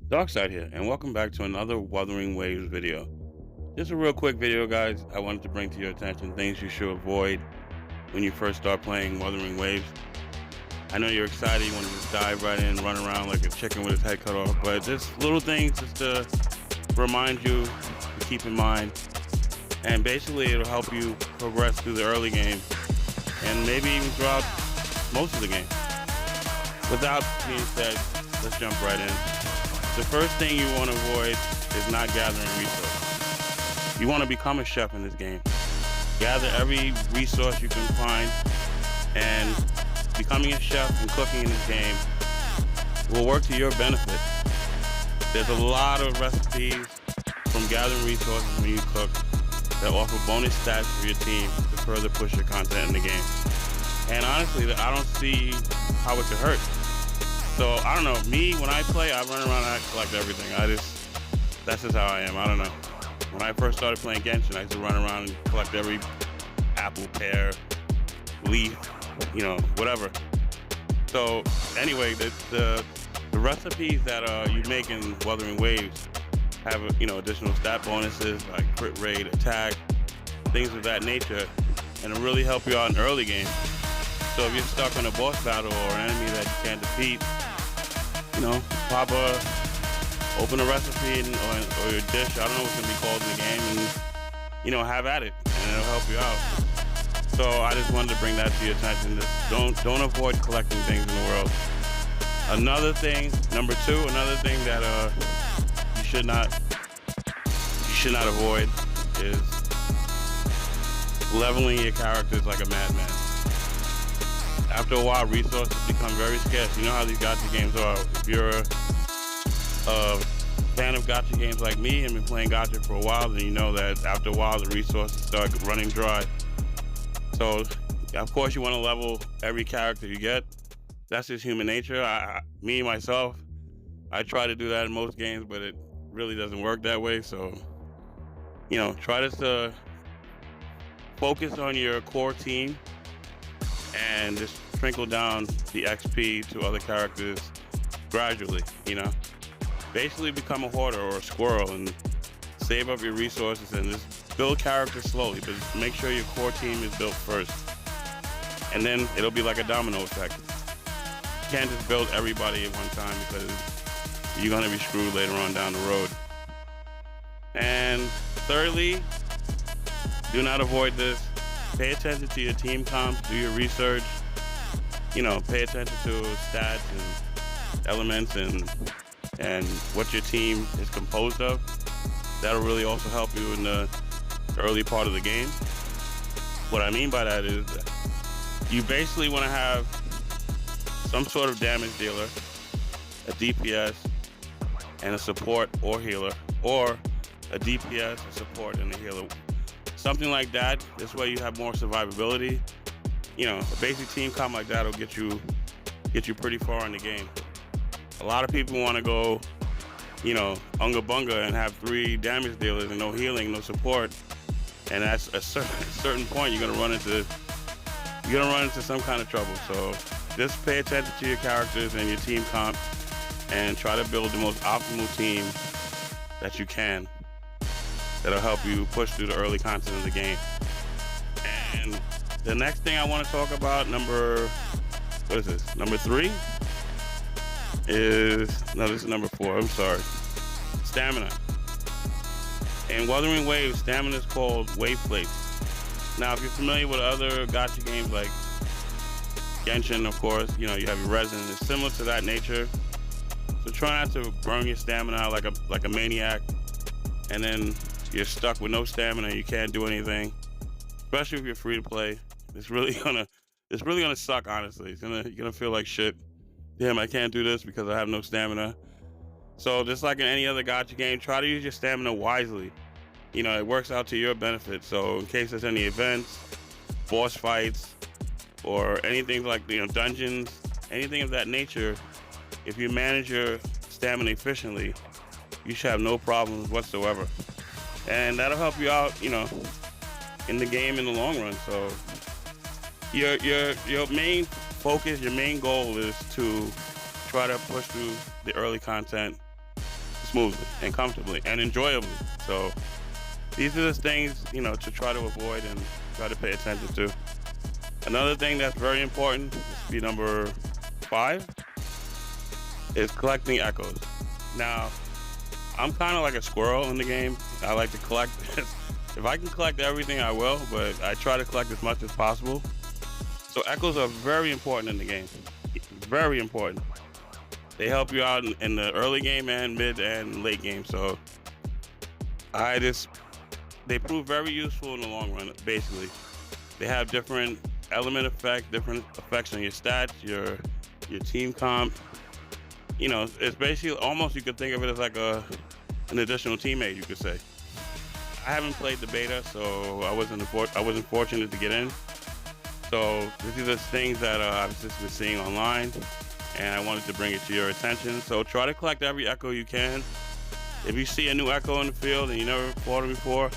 Darkside here, and welcome back to another Wuthering Waves video. Just a real quick video, guys. I wanted to bring to your attention things you should avoid when you first start playing Wuthering Waves. I know you're excited, you want to just dive right in, run around like a chicken with its head cut off, but just little things just to remind you to keep in mind. And basically, it'll help you progress through the early game and maybe even throughout most of the game. Without being said, let's jump right in. The first thing you want to avoid is not gathering resources. You want to become a chef in this game. Gather every resource you can find, and becoming a chef and cooking in this game will work to your benefit. There's a lot of recipes from gathering resources when you cook that offer bonus stats for your team to further push your content in the game. And honestly, I don't see how it could hurt. So, I don't know, me, when I play, I run around and I collect everything. That's just how I am, I don't know. When I first started playing Genshin, I used to run around and collect every apple, pear, leaf, whatever. So, anyway, the recipes that you make in Wuthering Waves have, additional stat bonuses like crit rate, attack, things of that nature, and it'll really help you out in early game. So if you're stuck on a boss battle or an enemy that you can't defeat, open a recipe or your dish, I don't know what's gonna be called in the game, and have at it, and it'll help you out. So I just wanted to bring that to your attention. Just don't avoid collecting things in the world. Another thing that you should not avoid is leveling your characters like a madman. After a while, resources become very scarce. You know how these gacha games are. If you're a fan of gacha games like me and been playing gacha for a while, then you know that after a while, the resources start running dry. So, of course, you want to level every character you get. That's just human nature. Myself, I try to do that in most games, but it really doesn't work that way. So, try to focus on your core team and just sprinkle down the XP to other characters gradually, Basically become a hoarder or a squirrel and save up your resources and just build characters slowly, but just make sure your core team is built first. And then it'll be like a domino effect. You can't just build everybody at one time because you're gonna be screwed later on down the road. And thirdly, do not avoid this. Pay attention to your team comps, do your research, pay attention to stats and elements and what your team is composed of. That'll really also help you in the early part of the game. What I mean by that is that you basically want to have some sort of damage dealer, a DPS, and a support or healer, or a DPS, a support, and a healer. Something like that. This way you have more survivability. A basic team comp like that will get you pretty far in the game. A lot of people want to go, unga bunga and have 3 damage dealers and no healing, no support. And at a certain point, you're gonna run into some kind of trouble. So just pay attention to your characters and your team comp, and try to build the most optimal team that you can. That'll help you push through the early content of the game. And the next thing I want to talk about, number 3? This is number 4, I'm sorry. Stamina. In Wuthering Waves, stamina is called wave plates. Now, if you're familiar with other gacha games like Genshin, of course, you have your resin. It's similar to that nature. So try not to burn your stamina out like a maniac, and then you're stuck with no stamina. You can't do anything, especially if you're free to play. It's really gonna suck. Honestly, you're gonna feel like shit. Damn, I can't do this because I have no stamina. So just like in any other gacha game, try to use your stamina wisely. It works out to your benefit. So in case there's any events, boss fights, or anything like dungeons, anything of that nature, if you manage your stamina efficiently, you should have no problems whatsoever. And that'll help you out, in the game in the long run. So your main focus, your main goal is to try to push through the early content smoothly and comfortably and enjoyably. So these are the things, you know, to try to avoid and try to pay attention to. Another thing that's very important, speed number 5, is collecting echoes. Now, I'm kind of like a squirrel in the game. I like to collect. If I can collect everything, I will, but I try to collect as much as possible. So echoes are very important in the game. Very important. They help you out in the early game and mid and late game. So they prove very useful in the long run, basically. They have different element effects, different effects on your stats, your team comp. You know, it's basically almost, you could think of it as like an additional teammate, you could say. I haven't played the beta, so I wasn't fortunate to get in. So these are the things that I've just been seeing online, and I wanted to bring it to your attention. So try to collect every echo you can. If you see a new echo in the field and you never fought them before,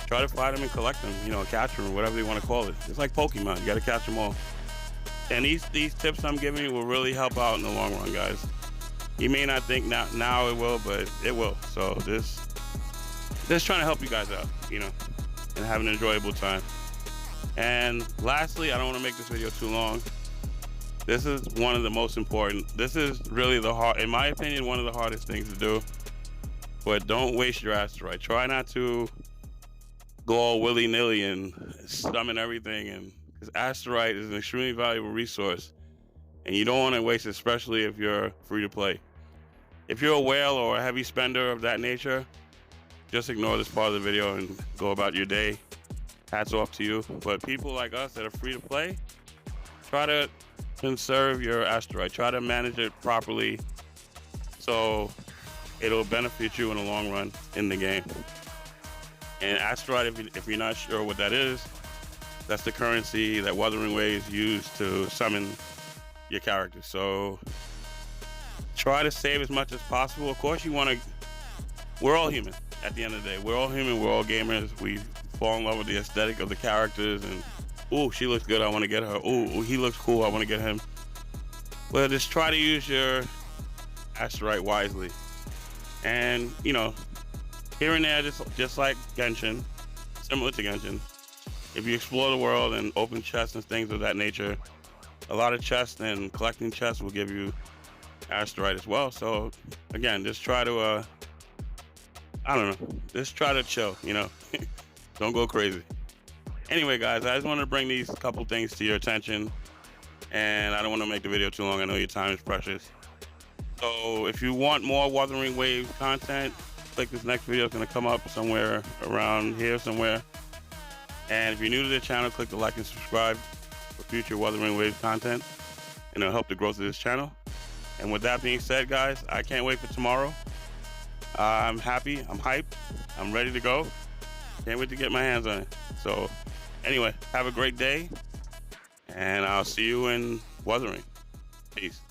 try to find them and collect them, you know, catch them, or whatever you want to call it. It's like Pokemon, you got to catch them all. And these tips I'm giving you will really help out in the long run, guys. You may not think now it will, but it will. So just trying to help you guys out, you know, and have an enjoyable time. And lastly, I don't want to make this video too long. This is one of the most important. This is really in my opinion, one of the hardest things to do. But don't waste your asteroid. Try not to go all willy-nilly and summon everything, and because asteroid is an extremely valuable resource, and you don't want to waste it, especially if you're free to play. If you're a whale or a heavy spender of that nature, just ignore this part of the video and go about your day. Hats off to you. But people like us that are free to play, try to conserve your asteroid. Try to manage it properly so it'll benefit you in the long run in the game. And asteroid, if you're not sure what that is, that's the currency that Wuthering Waves use to summon your characters. So try to save as much as possible. Of course, we're all human at the end of the day. We're all human, we're all gamers. We fall in love with the aesthetic of the characters, and ooh, she looks good, I want to get her. Ooh, he looks cool, I want to get him. Well, just try to use your asteroid wisely. And, you know, here and there, just like Genshin, similar to Genshin, if you explore the world and open chests and things of that nature, a lot of chests and collecting chests will give you asteroid as well. So again, just try to I don't know, just try to chill, you know. Don't go crazy. Anyway, guys, I just wanted to bring these couple things to your attention, and I don't want to make the video too long. I know your time is precious. So if you want more Wuthering Waves content, click this next video. It's going to come up somewhere around here somewhere. And if you're new to the channel, click the like and subscribe for future Wuthering Waves content, and it'll help the growth of this channel. And with that being said, guys, I can't wait for tomorrow. I'm happy, I'm hyped, I'm ready to go. Can't wait to get my hands on it. So anyway, have a great day, and I'll see you in Wuthering. Peace.